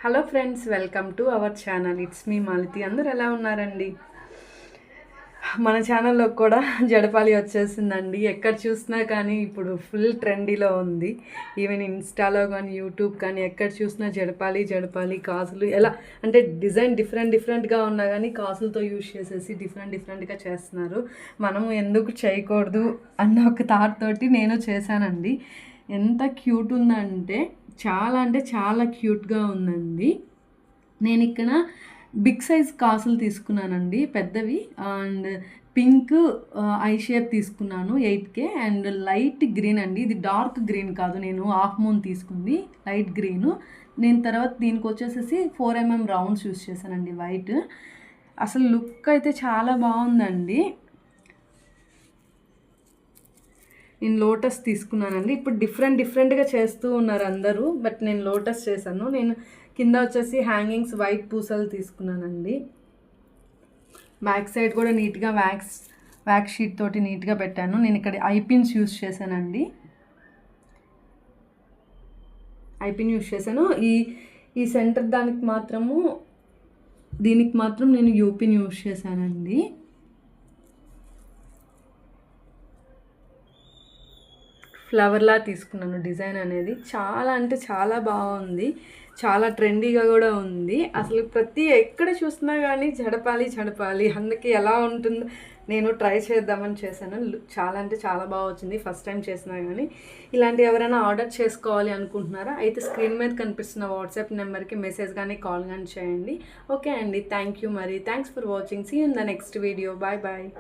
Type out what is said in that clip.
Hello friends, welcome to our channel. It's me Malathi. అందరు ఎలా ఉన్నారండి? మన ఛానల్లో కూడా జడపాలి వచ్చేసిందండి. ఎక్కడ చూసినా కానీ ఇప్పుడు ఫుల్ ట్రెండీలో ఉంది. ఈవెన్ ఇన్స్టాలో కానీ యూట్యూబ్ కానీ ఎక్కడ చూసినా జడపాలి కాసులు ఎలా అంటే డిజైన్ డిఫరెంట్గా ఉన్నా కానీ కాసులతో యూజ్ చేసేసి డిఫరెంట్గా చేస్తున్నారు. మనము ఎందుకు చేయకూడదు అన్న ఒక థాట్ తోటి నేను చేశానండి. ఎంత క్యూట్ ఉందంటే చాలా క్యూట్గా ఉందండి. నేను ఇక్కడ బిగ్ సైజ్ కాసులు తీసుకున్నానండి, పెద్దవి. అండ్ పింక్ ఐ షేప్ తీసుకున్నాను 8K. అండ్ లైట్ గ్రీన్ అండి, ఇది డార్క్ గ్రీన్ కాదు, నేను హాఫ్ మూన్ తీసుకుంది లైట్ గ్రీను. నేను తర్వాత దీనికి వచ్చేసేసి 4mm రౌండ్స్ యూస్ చేశానండి, వైట్. అసలు లుక్ అయితే చాలా బాగుందండి. నేను లోటస్ తీసుకున్నానండి. ఇప్పుడు డిఫరెంట్గా చేస్తూ ఉన్నారు అందరూ, బట్ నేను లోటస్ చేశాను. నేను కింద వచ్చేసి హ్యాంగింగ్స్ వైట్ పూసలు తీసుకున్నానండి. బ్యాక్ సైడ్ కూడా నీట్గా వ్యాక్స్ షీట్ తోటి నీట్గా పెట్టాను. నేను ఇక్కడ ఐపిన్స్ యూస్ చేశానండి. ఐపిన్ యూస్ చేశాను. ఈ సెంటర్ దీనికి మాత్రం నేను యూపిన్ యూస్ చేశానండి. ఫ్లవర్లా తీసుకున్నాను. డిజైన్ అనేది చాలా బాగుంది, చాలా ట్రెండీగా కూడా ఉంది. అసలు ఎక్కడ చూసినా కానీ జడపాలి, అందుకే ఎలా ఉంటుందో నేను ట్రై చేద్దామని చేశాను. చాలా బాగా వచ్చింది. ఫస్ట్ టైం చేసినా కానీ. ఇలాంటి ఎవరైనా ఆర్డర్ చేసుకోవాలి అనుకుంటున్నారా అయితే స్క్రీన్ మీద కనిపిస్తున్న వాట్సాప్ నెంబర్కి మెసేజ్ కానీ కాల్ కానీ చేయండి. ఓకే అండి, thank you. Thanks for watching. See you in the next video. Bye.